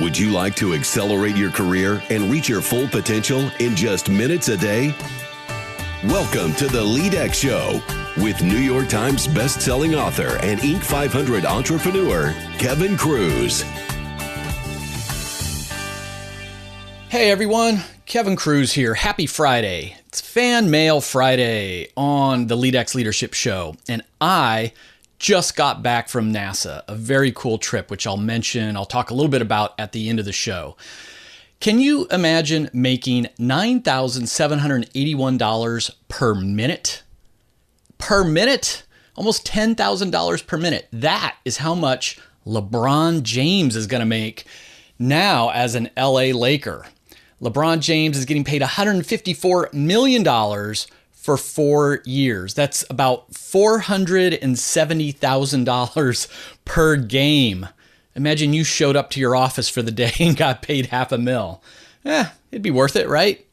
Would you like to accelerate your career and reach your full potential in just minutes a day? Welcome to the LEADx Show with New York Times best-selling author and Inc. 500 entrepreneur, Kevin Kruse. Hey everyone, Kevin Kruse here. Happy Friday. It's Fan Mail Friday on the LEADx Leadership Show. And I just got back from NASA, a very cool trip, which I'll talk a little bit about at the end of the show. Can you imagine making $9,781 per minute? Per minute? Almost $10,000 per minute. That is how much LeBron James is going to make now as an LA Laker. LeBron James is getting paid $154 million for 4 years. That's about $470,000 per game. Imagine you showed up to your office for the day and got paid $500,000. It'd be worth it, right?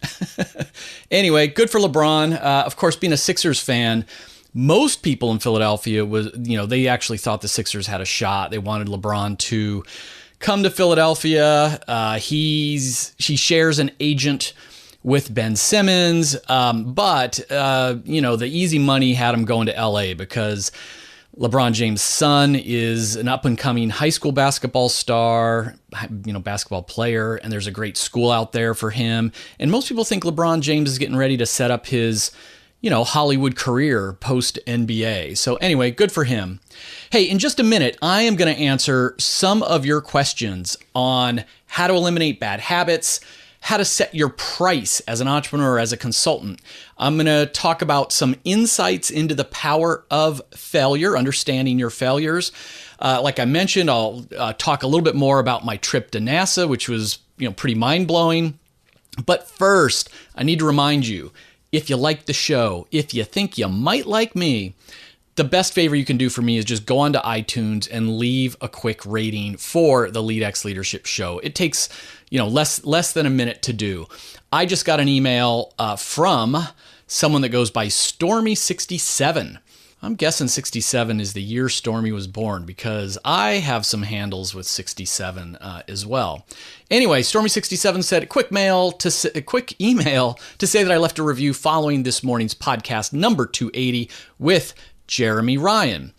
Anyway, good for LeBron. Of course, being a Sixers fan, most people in Philadelphia they actually thought the Sixers had a shot. They wanted LeBron to come to Philadelphia. He shares an agent with Ben Simmons, but the easy money had him going to LA because LeBron James' son is an up-and-coming high school basketball star, basketball player, and there's a great school out there for him. And most people think LeBron James is getting ready to set up his, Hollywood career post-NBA. So anyway, good for him. Hey, in just a minute, I am going to answer some of your questions on how to eliminate bad habits, how to set your price as an entrepreneur, as a consultant. I'm going to talk about some insights into the power of failure, understanding your failures. Like I mentioned, I'll talk a little bit more about my trip to NASA, which was, pretty mind-blowing. But first, I need to remind you, if you like the show, if you think you might like me, the best favor you can do for me is just go onto iTunes and leave a quick rating for the LEADx Leadership Show. It takes, less than a minute to do. I just got an email from someone that goes by Stormy67. I'm guessing 67 is the year Stormy was born because I have some handles with 67 as well. Anyway, Stormy67 said, a quick email to say that I left a review following this morning's podcast number 280 with Jeremy Ryan.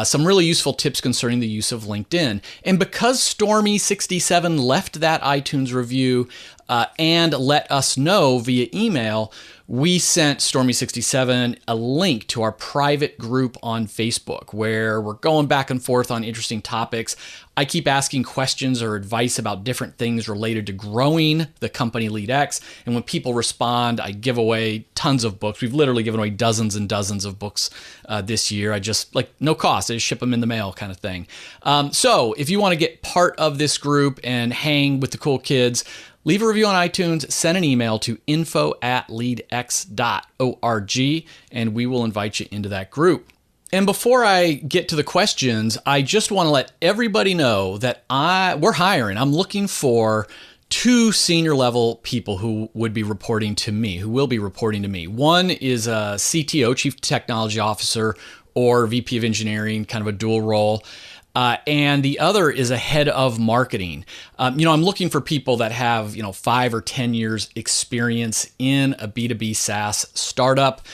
Some really useful tips concerning the use of LinkedIn. And because Stormy67 left that iTunes review and let us know via email, we sent Stormy67 a link to our private group on Facebook where we're going back and forth on interesting topics. I keep asking questions or advice about different things related to growing the company LEADx. And when people respond, I give away tons of books. We've literally given away dozens and dozens of books this year. I just, no cost. I just ship them in the mail kind of thing. So if you want to get part of this group and hang with the cool kids, leave a review on iTunes, send an email to info@leadx.org, and we will invite you into that group. And before I get to the questions, I just want to let everybody know that we're hiring. I'm looking for 2 senior level people who will be reporting to me. One is a CTO, Chief Technology Officer, or VP of Engineering, kind of a dual role. And the other is a head of marketing. I'm looking for people that have, 5 or 10 years experience in a B2B SaaS startup.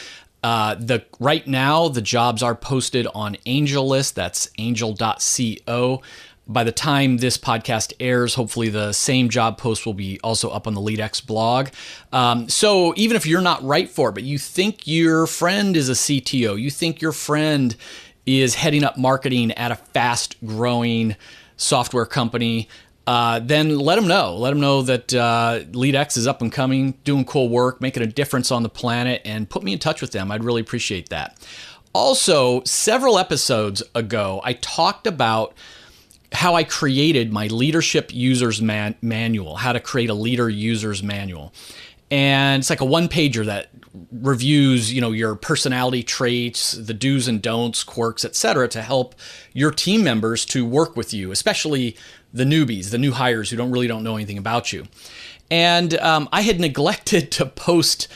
Right now, the jobs are posted on AngelList. That's angel.co. By the time this podcast airs, hopefully the same job post will be also up on the LEADx blog. So even if you're not right for it, but you think your friend is a CTO, you think your friend is heading up marketing at a fast-growing software company, then let them know. Let them know that LEADx is up and coming, doing cool work, making a difference on the planet, and put me in touch with them. I'd really appreciate that. Also, several episodes ago, I talked about how I created my leadership user's manual, how to create a leader user's manual. And it's like a one-pager that reviews, your personality traits, the do's and don'ts, quirks, etc., to help your team members to work with you, especially the newbies, the new hires who don't know anything about you. And I had neglected to post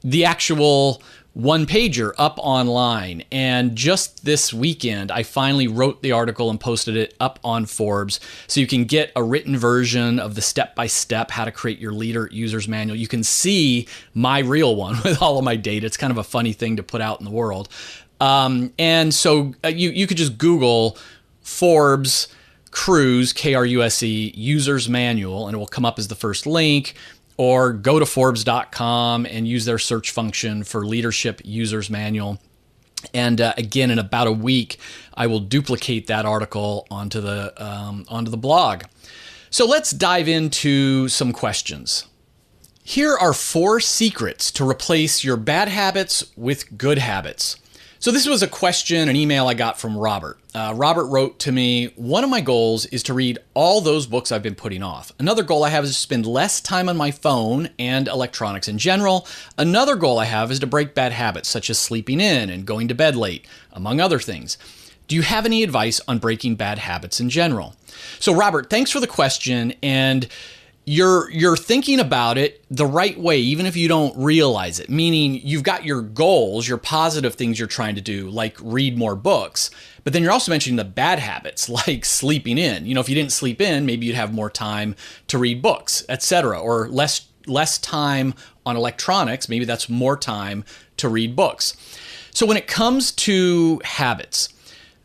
the actual one-pager up online. And just this weekend, I finally wrote the article and posted it up on Forbes. So you can get a written version of the step-by-step how to create your leader user's manual. You can see my real one with all of my data. It's kind of a funny thing to put out in the world. And so you could just Google Forbes Kruse, Kruse, user's manual, and it will come up as the first link. Or go to Forbes.com and use their search function for leadership user's manual. And again, in about a week, I will duplicate that article onto the blog. So let's dive into some questions. Here are 4 secrets to replace your bad habits with good habits. So this was a question, an email I got from Robert. Robert wrote to me, one of my goals is to read all those books I've been putting off. Another goal I have is to spend less time on my phone and electronics in general. Another goal I have is to break bad habits such as sleeping in and going to bed late, among other things. Do you have any advice on breaking bad habits in general? So Robert, thanks for the question. And you're thinking about it the right way, even if you don't realize it, meaning you've got your goals, your positive things you're trying to do, like read more books, but then you're also mentioning the bad habits, like sleeping in. You know, if you didn't sleep in, maybe you'd have more time to read books, etc., or less time on electronics. Maybe that's more time to read books. So when it comes to habits,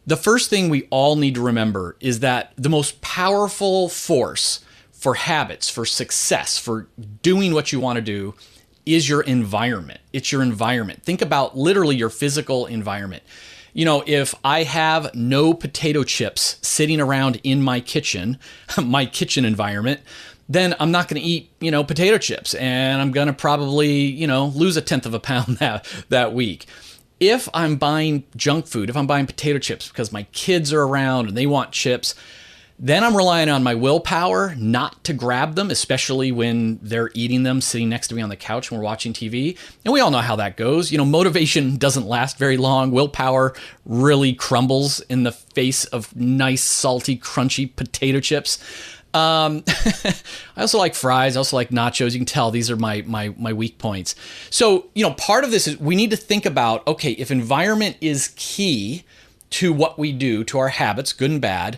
the first thing we all need to remember is that the most powerful force for habits, for success, for doing what you want to do is your environment. It's your environment. Think about literally your physical environment. You know, if I have no potato chips sitting around in my kitchen environment, then I'm not going to eat, potato chips, and I'm going to probably, lose 1/10 of a pound that week. If I'm buying junk food, if I'm buying potato chips because my kids are around and they want chips, then I'm relying on my willpower not to grab them, especially when they're eating them, sitting next to me on the couch when we're watching TV. And we all know how that goes. Motivation doesn't last very long. Willpower really crumbles in the face of nice, salty, crunchy potato chips. I also like fries. I also like nachos. You can tell these are my weak points. So, part of this is we need to think about, okay, if environment is key to what we do, to our habits, good and bad,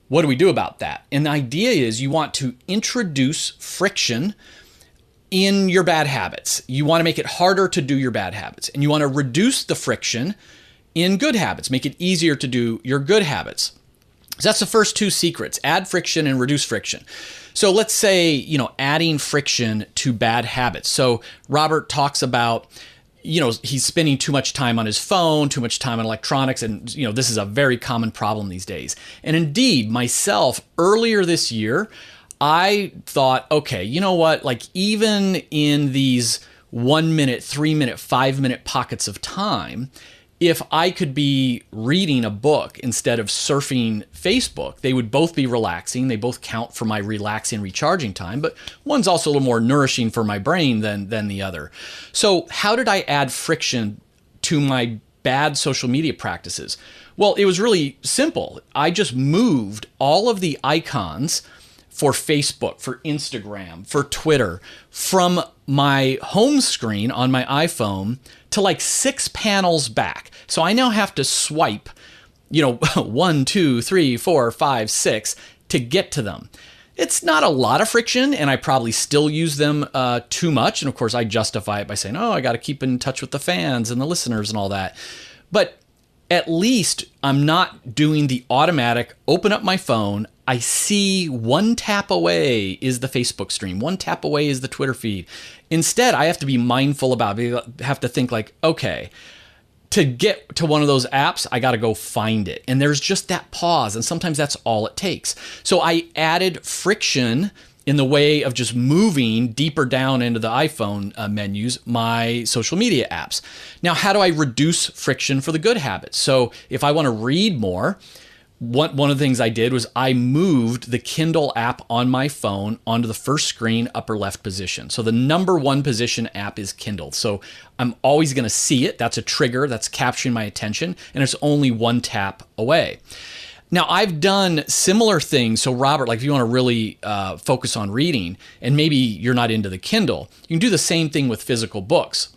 what do we do about that? And the idea is you want to introduce friction in your bad habits. You want to make it harder to do your bad habits. And you want to reduce the friction in good habits, make it easier to do your good habits. So that's the first 2 secrets: add friction and reduce friction. So let's say, adding friction to bad habits. So Robert talks about, he's spending too much time on his phone, too much time on electronics. And, this is a very common problem these days. And indeed, myself, earlier this year, I thought, okay, you know what? Like, even in these 1 minute, 3 minute, 5 minute pockets of time, if I could be reading a book instead of surfing Facebook, they would both be relaxing. They both count for my relaxing, recharging time, but one's also a little more nourishing for my brain than the other. So how did I add friction to my bad social media practices? Well, it was really simple. I just moved all of the icons for Facebook, for Instagram, for Twitter, from my home screen on my iPhone to like 6 panels back. So I now have to swipe, 1, 2, 3, 4, 5, 6 to get to them. It's not a lot of friction, and I probably still use them too much. And of course, I justify it by saying, I got to keep in touch with the fans and the listeners and all that. But at least I'm not doing the automatic open up my phone. I see 1 tap away is the Facebook stream. 1 tap away is the Twitter feed. Instead, I have to be mindful about it. I have to think like, okay, to get to one of those apps, I got to go find it. And there's just that pause. And sometimes that's all it takes. So I added friction in the way of just moving deeper down into the iPhone menus, my social media apps. Now, how do I reduce friction for the good habits? So if I want to read more, one of the things I did was I moved the Kindle app on my phone onto the first screen upper left position. So the number 1 position app is Kindle. So I'm always going to see it. That's a trigger that's capturing my attention, and it's only 1 tap away. Now, I've done similar things. So Robert, like if you want to really focus on reading, and maybe you're not into the Kindle, you can do the same thing with physical books.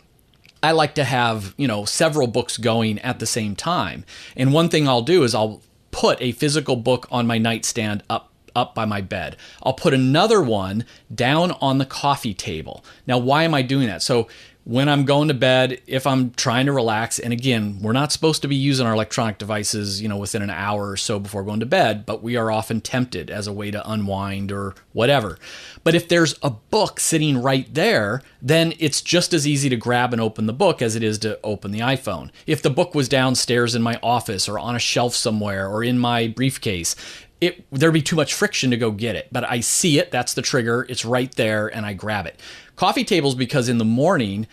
I like to have, several books going at the same time. And one thing I'll do is I'll put a physical book on my nightstand up by my bed. I'll put another one down on the coffee table. Now, why am I doing that? So when I'm going to bed, if I'm trying to relax, and again, we're not supposed to be using our electronic devices, within an hour or so before going to bed, but we are often tempted as a way to unwind or whatever. But if there's a book sitting right there, then it's just as easy to grab and open the book as it is to open the iPhone. If the book was downstairs in my office or on a shelf somewhere or in my briefcase, there'd be too much friction to go get it. But I see it, that's the trigger, it's right there, and I grab it. Coffee tables, because in the morning,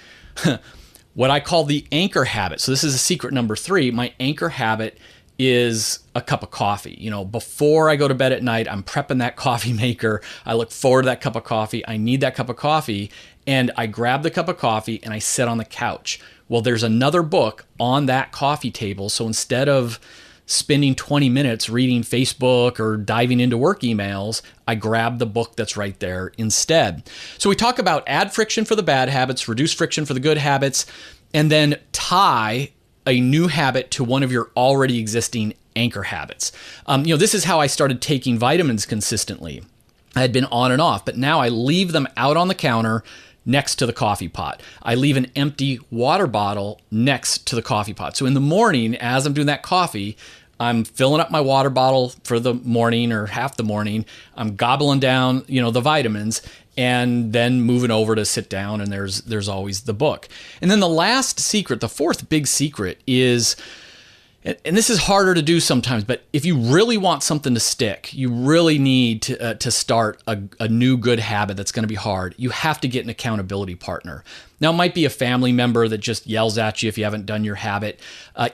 what I call the anchor habit. So this is a secret number 3. My anchor habit is a cup of coffee. Before I go to bed at night, I'm prepping that coffee maker. I look forward to that cup of coffee. I need that cup of coffee. And I grab the cup of coffee and I sit on the couch. Well, there's another book on that coffee table. So instead of spending 20 minutes reading Facebook or diving into work emails, I grab the book that's right there instead. So we talk about add friction for the bad habits, reduce friction for the good habits, and then tie a new habit to one of your already existing anchor habits. This is how I started taking vitamins consistently. I had been on and off, but now I leave them out on the counter next to the coffee pot. I leave an empty water bottle next to the coffee pot. So in the morning, as I'm doing that coffee, I'm filling up my water bottle for the morning or half the morning. I'm gobbling down, the vitamins, and then moving over to sit down, and there's always the book. And then the last secret, the fourth big secret is, and this is harder to do sometimes, but if you really want something to stick, you really need to start a new good habit that's going to be hard. You have to get an accountability partner. Now, it might be a family member that just yells at you if you haven't done your habit.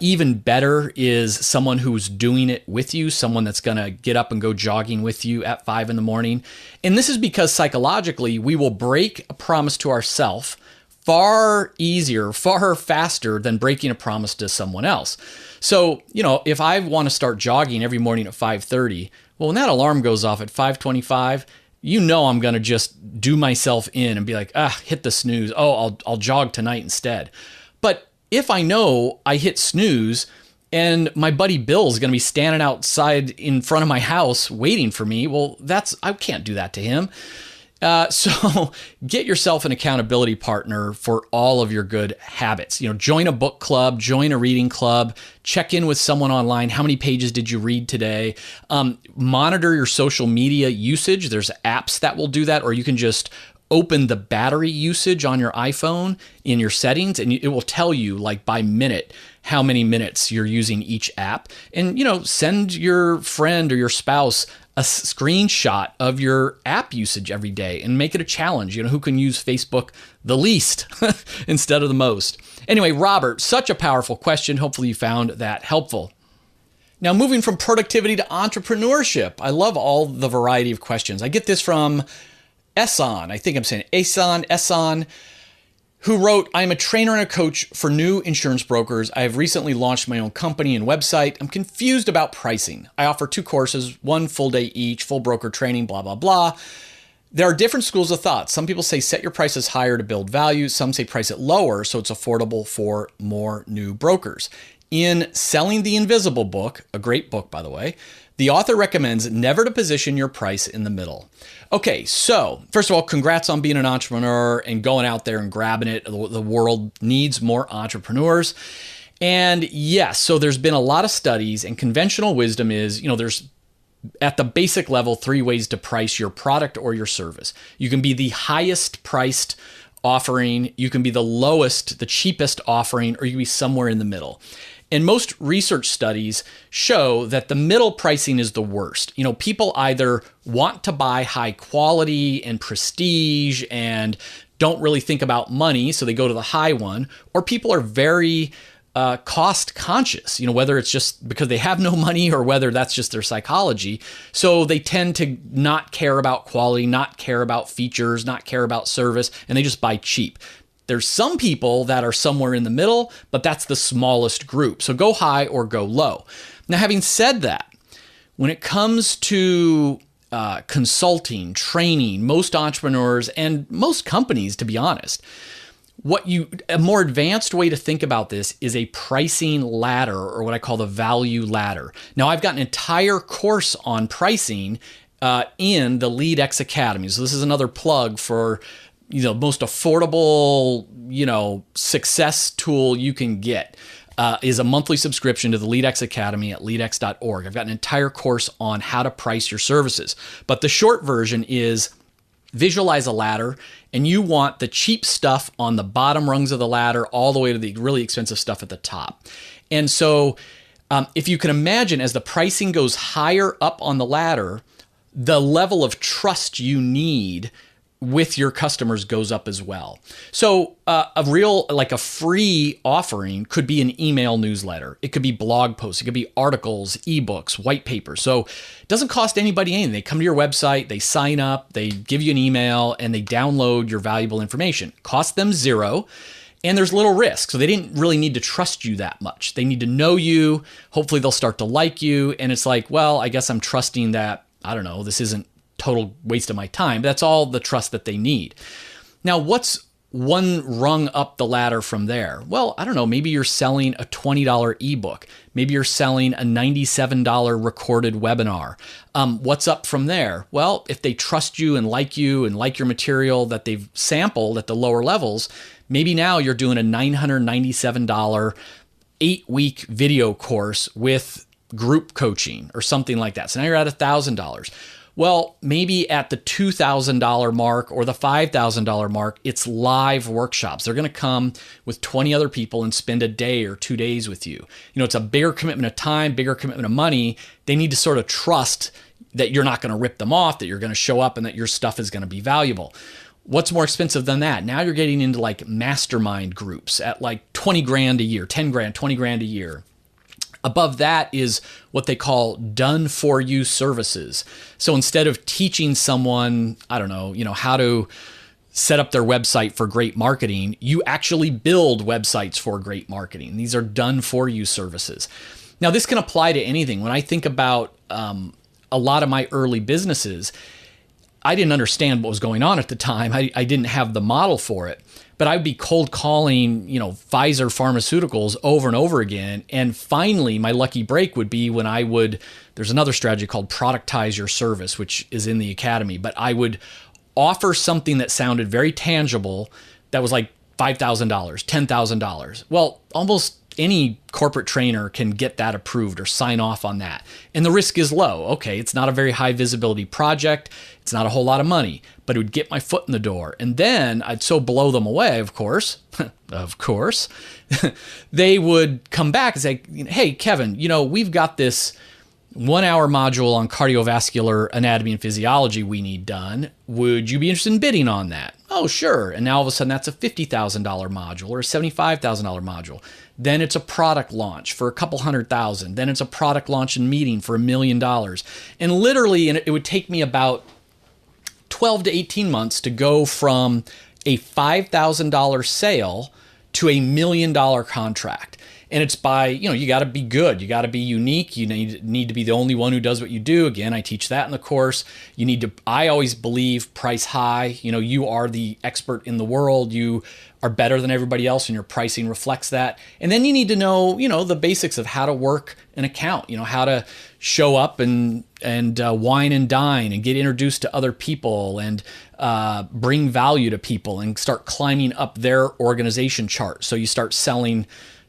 Even better is someone who's doing it with you, someone that's going to get up and go jogging with you at 5 in the morning. And this is because psychologically, we will break a promise to ourselves far easier, far faster than breaking a promise to someone else. So, if I want to start jogging every morning at 5:30, well, when that alarm goes off at 5:25, I'm going to just do myself in and be like, hit the snooze. Oh, I'll jog tonight instead. But if I know I hit snooze and my buddy Bill's going to be standing outside in front of my house waiting for me, well, I can't do that to him. So get yourself an accountability partner for all of your good habits. Join a book club, join a reading club, check in with someone online. How many pages did you read today? Monitor your social media usage. There's apps that will do that, or you can just open the battery usage on your iPhone in your settings, and it will tell you by minute how many minutes you're using each app. And, send your friend or your spouse a screenshot of your app usage every day and make it a challenge. Who can use Facebook the least instead of the most? Anyway, Robert, such a powerful question. Hopefully you found that helpful. Now, moving from productivity to entrepreneurship, I love all the variety of questions. I get this from Esan, I think I'm saying Esan, who wrote, I'm a trainer and a coach for new insurance brokers. I have recently launched my own company and website. I'm confused about pricing. I offer 2 courses, 1 full day each, full broker training, blah, blah, blah. There are different schools of thought. Some people say set your prices higher to build value. Some say price it lower so it's affordable for more new brokers. In Selling the Invisible book, a great book, by the way, the author recommends never to position your price in the middle. Okay, so first of all, congrats on being an entrepreneur and going out there and grabbing it. The world needs more entrepreneurs. And yes, so there's been a lot of studies, and conventional wisdom is, there's at the basic level 3 ways to price your product or your service. You can be the highest priced offering, you can be the lowest, the cheapest offering, or you can be somewhere in the middle. And most research studies show that the middle pricing is the worst. People either want to buy high quality and prestige and don't really think about money, so they go to the high one, or people are very cost conscious, whether it's just because they have no money or whether that's just their psychology. So they tend to not care about quality, not care about features, not care about service, and they just buy cheap. There's some people that are somewhere in the middle, but that's the smallest group. So go high or go low. Now, having said that, when it comes to consulting, training, most entrepreneurs and most companies, to be honest, A more advanced way to think about this is a pricing ladder, or what I call the value ladder. Now, I've got an entire course on pricing in the LEADx Academy. So this is another plug for most affordable success tool you can get. Is a monthly subscription to the LEADx Academy at leadx.org. I've got an entire course on how to price your services. But the short version is visualize a ladder, and you want the cheap stuff on the bottom rungs of the ladder all the way to the really expensive stuff at the top. And so if you can imagine, as the pricing goes higher up on the ladder, the level of trust you need with your customers goes up as well. So a free offering could be an email newsletter. It could be blog posts. It could be articles, ebooks, white papers. So it doesn't cost anybody anything. They come to your website, they sign up, they give you an email, and they download your valuable information. Cost them zero. And there's little risk. So they didn't really need to trust you that much. They need to know you. Hopefully they'll start to like you. And it's like, well, I guess I'm trusting that, I don't know, this isn't total waste of my time. That's all the trust that they need. Now, what's one rung up the ladder from there? Well, I don't know. Maybe you're selling a $20 ebook. Maybe you're selling a $97 recorded webinar. What's up from there? Well, if they trust you and like your material that they've sampled at the lower levels, maybe now you're doing a $997 8-week video course with group coaching or something like that. So now you're at $1,000. Well, maybe at the $2,000 mark or the $5,000 mark, it's live workshops. They're going to come with 20 other people and spend a day or 2 days with you. It's a bigger commitment of time, bigger commitment of money. They need to sort of trust that you're not going to rip them off, that you're going to show up, and that your stuff is going to be valuable. What's more expensive than that? Now you're getting into like mastermind groups at like 20 grand a year, 10 grand, 20 grand a year. Above that is what they call done-for-you services. So instead of teaching someone, I don't know, how to set up their website for great marketing, you actually build websites for great marketing. These are done-for-you services. Now, this can apply to anything. When I think about a lot of my early businesses, I didn't understand what was going on at the time. I didn't have the model for it. But I'd be cold calling, Pfizer Pharmaceuticals over and over again. And finally, my lucky break would be when there's another strategy called productize your service, which is in the academy. But I would offer something that sounded very tangible that was like $5,000, $10,000. Well, almost any corporate trainer can get that approved or sign off on that. And the risk is low. Okay, it's not a very high visibility project. It's not a whole lot of money, but it would get my foot in the door. And then I'd so blow them away, of course, they would come back and say, hey, Kevin, we've got this 1-hour module on cardiovascular anatomy and physiology we need done. Would you be interested in bidding on that? Oh, sure. And now all of a sudden that's a $50,000 module or a $75,000 module. Then it's a product launch for a couple $100,000. Then it's a product launch and meeting for $1 million. And literally, it would take me about 12 to 18 months to go from a $5,000 sale to $1 million contract. And it's by, you got to be good. You got to be unique. You need to be the only one who does what you do. Again, I teach that in the course. I always believe price high. You are the expert in the world. You are better than everybody else and your pricing reflects that. And then you need to know, the basics of how to work an account, how to show up and wine and dine and get introduced to other people and bring value to people and start climbing up their organization chart. So you start selling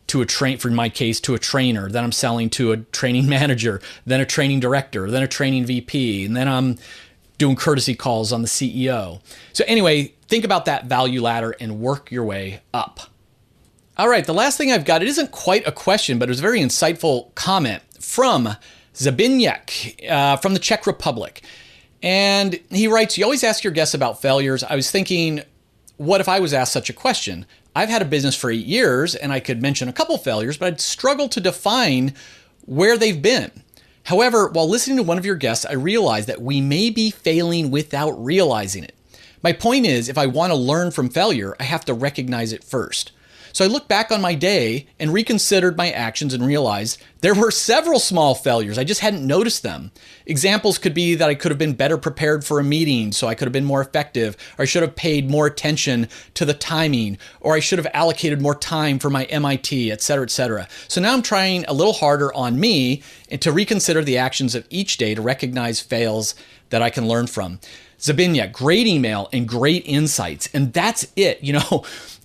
to for my case, to a trainer, then I'm selling to a training manager, then a training director, then a training VP, and then I'm doing courtesy calls on the CEO. So anyway, think about that value ladder and work your way up. All right, the last thing I've got, it isn't quite a question, but it was a very insightful comment from Zbigniew from the Czech Republic. And he writes, you always ask your guests about failures. I was thinking, what if I was asked such a question? I've had a business for 8 years and I could mention a couple failures, but I'd struggle to define where they've been. However, while listening to one of your guests, I realized that we may be failing without realizing it. My point is, if I want to learn from failure, I have to recognize it first. So I looked back on my day and reconsidered my actions and realized there were several small failures. I just hadn't noticed them. Examples could be that I could have been better prepared for a meeting, so I could have been more effective, or I should have paid more attention to the timing, or I should have allocated more time for my MIT, et cetera, et cetera. So now I'm trying a little harder on me and to reconsider the actions of each day to recognize fails that I can learn from. Zabinya, great email and great insights. And that's it.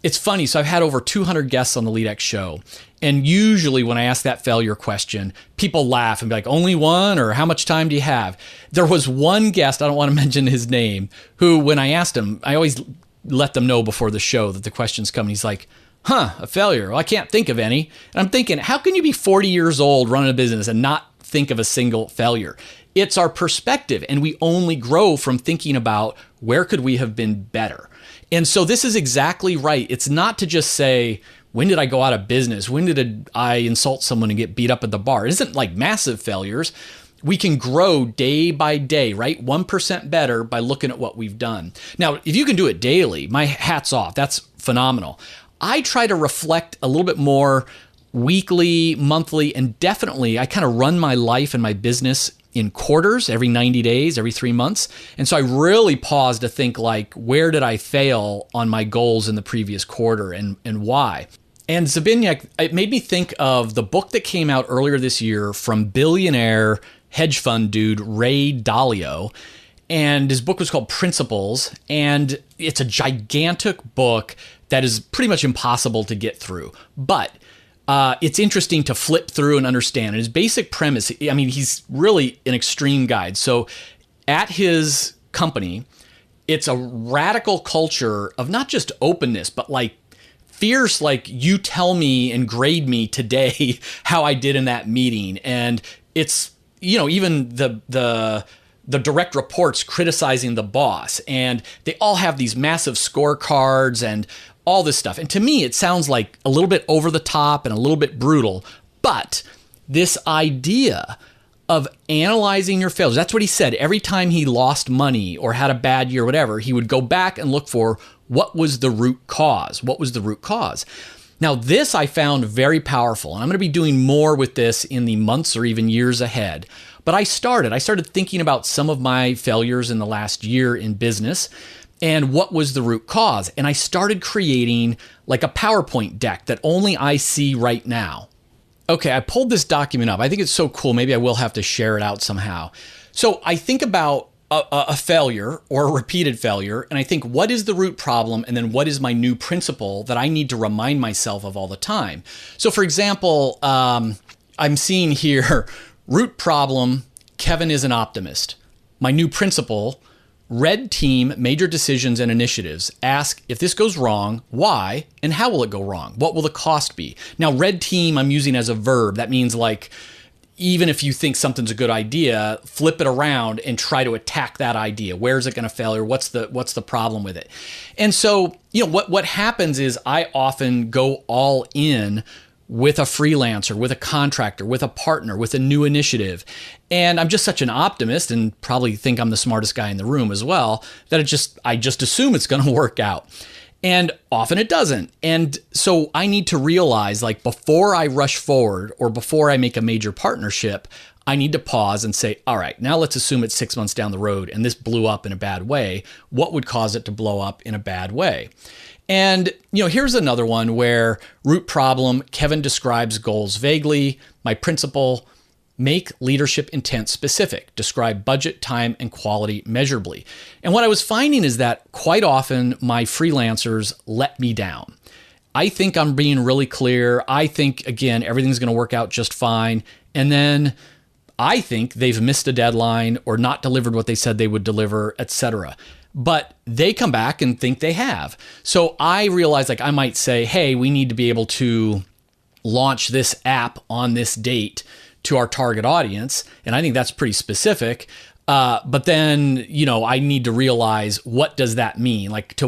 It's funny. So I've had over 200 guests on the LEADx show. And usually when I ask that failure question, people laugh and be like, only one? Or how much time do you have? There was one guest, I don't want to mention his name, who when I asked him, I always let them know before the show that the question's coming. He's like, a failure? Well, I can't think of any. And I'm thinking, how can you be 40 years old running a business and not think of a single failure? It's our perspective, and we only grow from thinking about where could we have been better. And so this is exactly right. It's not to just say, when did I go out of business? When did I insult someone and get beat up at the bar? It isn't like massive failures. We can grow day by day, right? 1% better by looking at what we've done. Now, if you can do it daily, my hat's off. That's phenomenal. I try to reflect a little bit more weekly, monthly, and definitely I kind of run my life and my business in quarters, every 90 days, every 3 months. And so I really pause to think like, where did I fail on my goals in the previous quarter and why? And Zabinyak, it made me think of the book that came out earlier this year from billionaire hedge fund dude Ray Dalio. And his book was called Principles. And it's a gigantic book that is pretty much impossible to get through. But it's interesting to flip through and understand. And his basic premise, he's really an extreme guide. So at his company, it's a radical culture of not just openness, but like fierce, like you tell me and grade me today how I did in that meeting. And it's, even the direct reports criticizing the boss. And they all have these massive scorecards and all this stuff. And to me, it sounds like a little bit over the top and a little bit brutal. But this idea of analyzing your failures, that's what he said. Every time he lost money or had a bad year, whatever, he would go back and look for what was the root cause. What was the root cause? Now, this I found very powerful. And I'm going to be doing more with this in the months or even years ahead. But I started thinking about some of my failures in the last year in business and what was the root cause. And I started creating like a PowerPoint deck that only I see right now. Okay, I pulled this document up. I think it's so cool. Maybe I will have to share it out somehow. So I think about a failure or a repeated failure, and I think, what is the root problem? And then what is my new principle that I need to remind myself of all the time? So for example, I'm seeing here, root problem, Kevin is an optimist. My new principle, red team major decisions and initiatives. Ask, if this goes wrong, why and how will it go wrong? What will the cost be? Now, red team I'm using as a verb. That means like, even if you think something's a good idea, flip it around and try to attack that idea. Where is it going to fail, or what's the problem with it? And so, what happens is I often go all in with a freelancer, with a contractor, with a partner, with a new initiative. And I'm just such an optimist, and probably think I'm the smartest guy in the room as well, that I just assume it's going to work out. And often it doesn't. And so I need to realize, like, before I rush forward or before I make a major partnership, I need to pause and say, all right, now let's assume it's 6 months down the road and this blew up in a bad way. What would cause it to blow up in a bad way? And, here's another one where root problem, Kevin describes goals vaguely. My principle, make leadership intent specific. Describe budget, time, and quality measurably. And what I was finding is that quite often my freelancers let me down. I think I'm being really clear. I think, again, everything's going to work out just fine. And then I think they've missed a deadline or not delivered what they said they would deliver, etc. But they come back and think they have. So I realize, like, I might say, hey, we need to be able to launch this app on this date to our target audience. And I think that's pretty specific. But then, I need to realize, what does that mean? Like,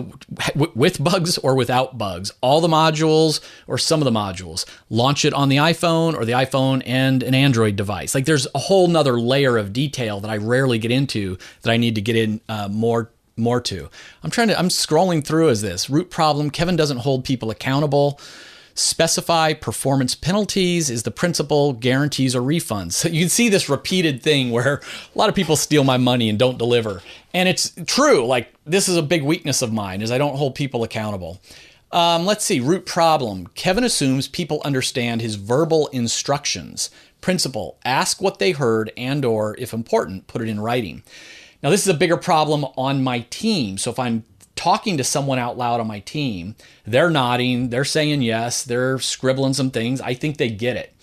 with bugs or without bugs, all the modules or some of the modules, launch it on the iPhone or the iPhone and an Android device. Like, there's a whole nother layer of detail that I rarely get into that I need to get in more to. I'm scrolling through as this root problem. Kevin doesn't hold people accountable. Specify performance penalties is the principal, guarantees or refunds. So you can see this repeated thing where a lot of people steal my money and don't deliver. And it's true. Like, this is a big weakness of mine, is I don't hold people accountable. Let's see, root problem. Kevin assumes people understand his verbal instructions. Principle, ask what they heard and or, if important, put it in writing. Now, this is a bigger problem on my team. So if I'm talking to someone out loud on my team, they're nodding, they're saying yes, they're scribbling some things. I think they get it.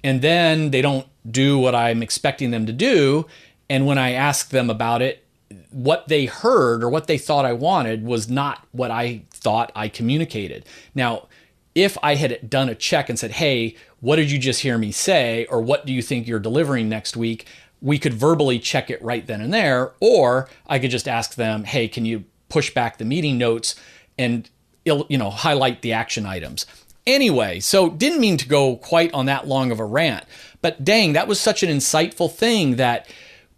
And then they don't do what I'm expecting them to do. And when I ask them about it, what they heard or what they thought I wanted was not what I thought I communicated. Now, if I had done a check and said, hey, what did you just hear me say? Or what do you think you're delivering next week? We could verbally check it right then and there. Or I could just ask them, hey, can you push back the meeting notes and highlight the action items? Anyway, so didn't mean to go quite on that long of a rant, but dang, that was such an insightful thing that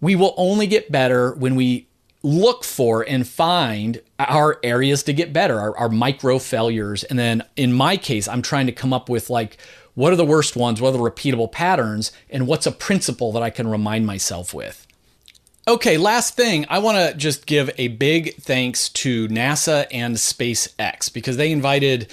we will only get better when we look for and find our areas to get better, our micro failures. And then in my case, I'm trying to come up with like, what are the worst ones? What are the repeatable patterns? And what's a principle that I can remind myself with? Okay, last thing, I want to just give a big thanks to NASA and SpaceX because they invited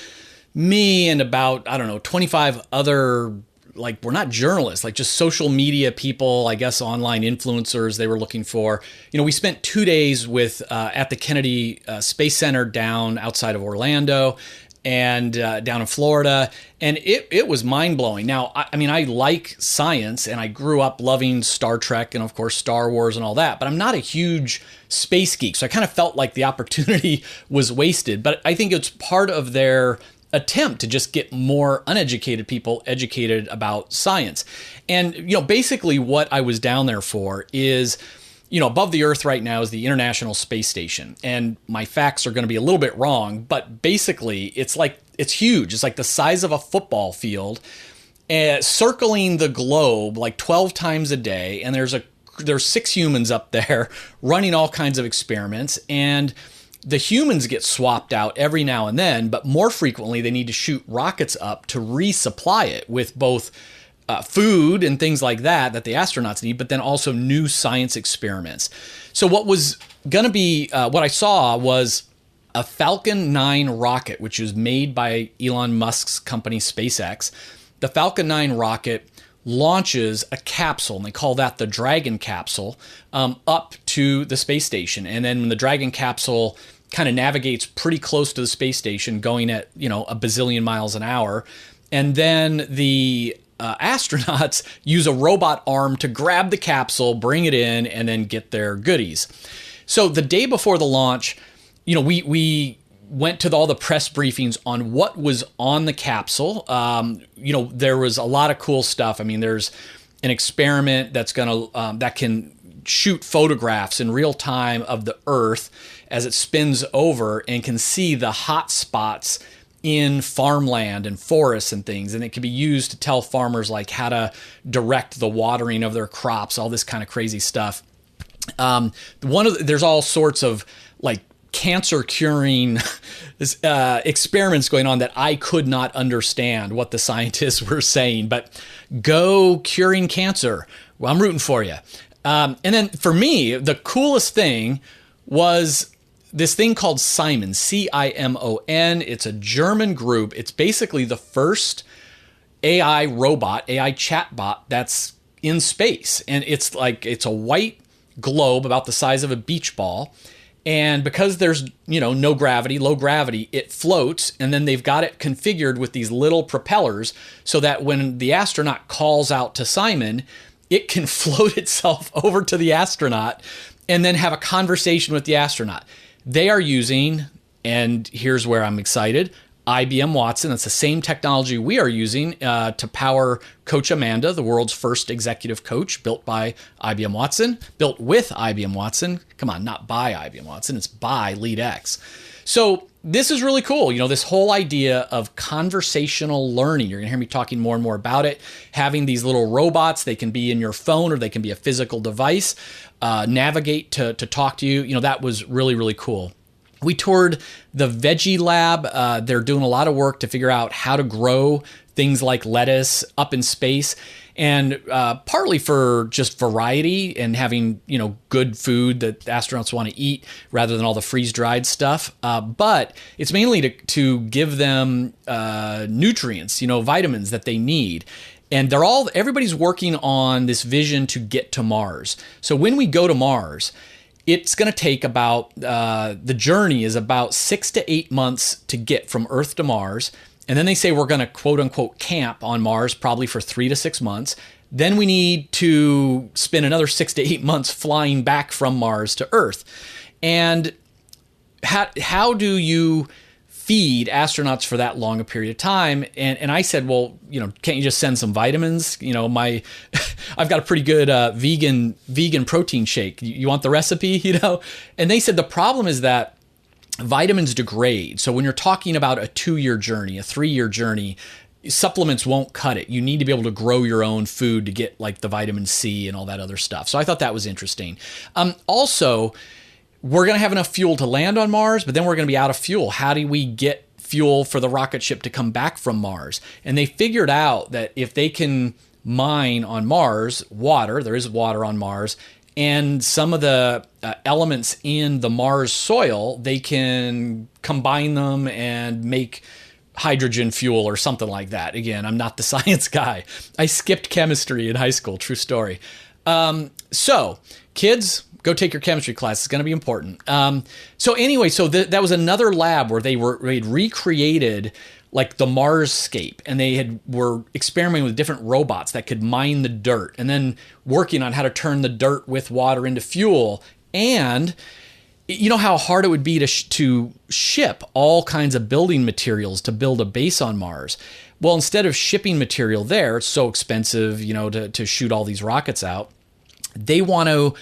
me and about, 25 other, we're not journalists, just social media people, I guess online influencers they were looking for. We spent 2 days with at the Kennedy Space Center down outside of Orlando and down in Florida. And it was mind-blowing. Now, I like science and I grew up loving Star Trek and of course Star Wars and all that, but I'm not a huge space geek. So I kind of felt like the opportunity was wasted, but I think it's part of their attempt to just get more uneducated people educated about science. And, basically what I was down there for is, above the Earth right now is the International Space Station. And my facts are going to be a little bit wrong, but basically it's huge. It's like the size of a football field, circling the globe 12 times a day. And there's 6 humans up there running all kinds of experiments. And the humans get swapped out every now and then, but more frequently they need to shoot rockets up to resupply it with both food and things like that the astronauts need, but then also new science experiments. So what was going to be, what I saw was a Falcon 9 rocket, which was made by Elon Musk's company SpaceX. The Falcon 9 rocket launches a capsule, and they call that the Dragon capsule, up to the space station. And then when the Dragon capsule kind of navigates pretty close to the space station, going at, a bazillion miles an hour, and then the astronauts use a robot arm to grab the capsule, bring it in, and then get their goodies. So the day before the launch, we went to all the press briefings on what was on the capsule. There was a lot of cool stuff. There's an experiment that's that can shoot photographs in real time of the Earth as it spins over and can see the hot spots in farmland and forests and things. And it can be used to tell farmers how to direct the watering of their crops, all this kind of crazy stuff. There's all sorts of cancer curing experiments going on that I could not understand what the scientists were saying, but go curing cancer. Well, I'm rooting for you. And then for me, the coolest thing was this thing called Simon, CIMON. It's a German group. It's basically the first AI robot, AI chatbot that's in space. And it's a white globe about the size of a beach ball. And because there's, no gravity, low gravity, it floats. And then they've got it configured with these little propellers so that when the astronaut calls out to Simon, it can float itself over to the astronaut and then have a conversation with the astronaut. They are using, and here's where I'm excited, IBM Watson. That's the same technology we are using to power Coach Amanda, the world's first executive coach, built by IBM Watson, built with IBM Watson. Come on, not by IBM Watson, it's by LEADx. So this is really cool. This whole idea of conversational learning. You're going to hear me talking more and more about it. Having these little robots, they can be in your phone or they can be a physical device, navigate to talk to you. That was really, really cool. We toured the Veggie Lab. They're doing a lot of work to figure out how to grow things like lettuce up in space, and partly for just variety and having, good food that astronauts want to eat rather than all the freeze-dried stuff. But it's mainly to give them nutrients, vitamins that they need. And everybody's working on this vision to get to Mars. So when we go to Mars, it's going to take the journey is about 6 to 8 months to get from Earth to Mars. And then they say we're going to quote unquote camp on Mars probably for 3 to 6 months. Then we need to spend another 6 to 8 months flying back from Mars to Earth. And how do you feed astronauts for that long a period of time? And I said, well, can't you just send some vitamins? I've got a pretty good vegan protein shake. You want the recipe? And they said the problem is that vitamins degrade. So when you're talking about a 2-year journey, a 3-year journey, supplements won't cut it. You need to be able to grow your own food to get like the vitamin C and all that other stuff. So I thought that was interesting. Also, we're going to have enough fuel to land on Mars, but then we're going to be out of fuel. How do we get fuel for the rocket ship to come back from Mars? And they figured out that if they can mine on Mars water, there is water on Mars, and some of the elements in the Mars soil, they can combine them and make hydrogen fuel or something like that. Again, I'm not the science guy. I skipped chemistry in high school, true story. So kids, go take your chemistry class. It's going to be important. So that was another lab where they'd recreated like the Marsscape, and they were experimenting with different robots that could mine the dirt and then working on how to turn the dirt with water into fuel. And you know how hard it would be to ship all kinds of building materials to build a base on Mars. Well, instead of shipping material there, it's so expensive, to shoot all these rockets out. They want to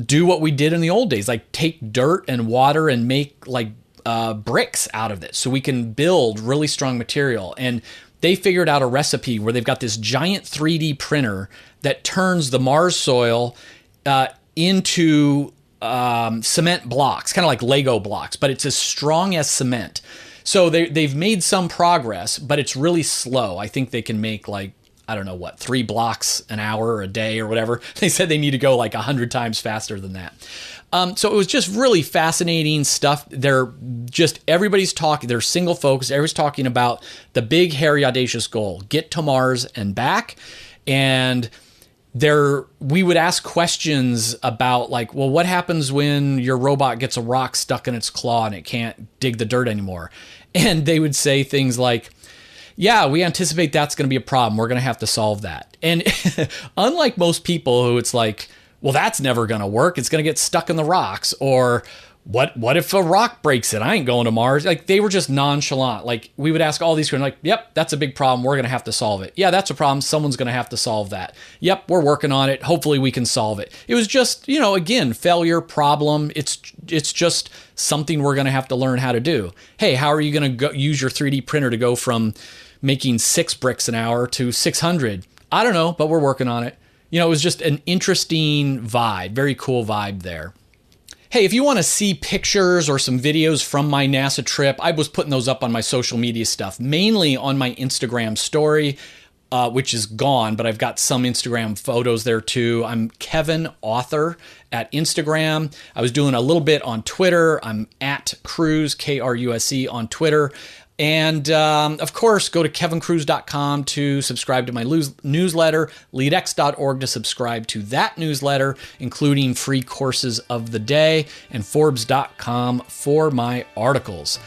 do what we did in the old days, like take dirt and water and make like bricks out of it so we can build really strong material. And they figured out a recipe where they've got this giant 3D printer that turns the Mars soil into cement blocks, kind of like Lego blocks, but it's as strong as cement. So they've made some progress, but it's really slow. I think they can make 3 blocks an hour or a day or whatever. They said they need to go 100 times faster than that. So it was just really fascinating stuff. Everybody's talking, they're single focused. Everybody's talking about the big, hairy, audacious goal, get to Mars and back. And we would ask questions about what happens when your robot gets a rock stuck in its claw and it can't dig the dirt anymore? And they would say things like, yeah, we anticipate that's going to be a problem. We're going to have to solve that. And unlike most people who it's like, well, that's never going to work. It's going to get stuck in the rocks. Or what if a rock breaks it? I ain't going to Mars. They were just nonchalant. we would ask all these questions yep, that's a big problem. We're going to have to solve it. Yeah, that's a problem. Someone's going to have to solve that. Yep, we're working on it. Hopefully we can solve it. It was just, again, failure, problem. It's just something we're going to have to learn how to do. Hey, how are you going to use your 3D printer to go from making 6 bricks an hour to 600? I don't know, but we're working on it. It was just an interesting vibe, very cool vibe there. Hey, if you want to see pictures or some videos from my NASA trip, I was putting those up on my social media stuff, mainly on my Instagram story, which is gone, but I've got some Instagram photos there too. I'm Kevin Author at Instagram. I was doing a little bit on Twitter. I'm at Kruse, Kruse on Twitter. And of course, go to kevinkruse.com to subscribe to my newsletter, leadx.org to subscribe to that newsletter, including free courses of the day, and Forbes.com for my articles.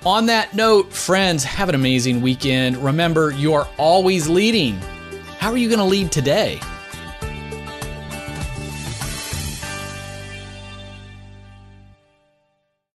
On that note, friends, have an amazing weekend. Remember, you are always leading. How are you going to lead today?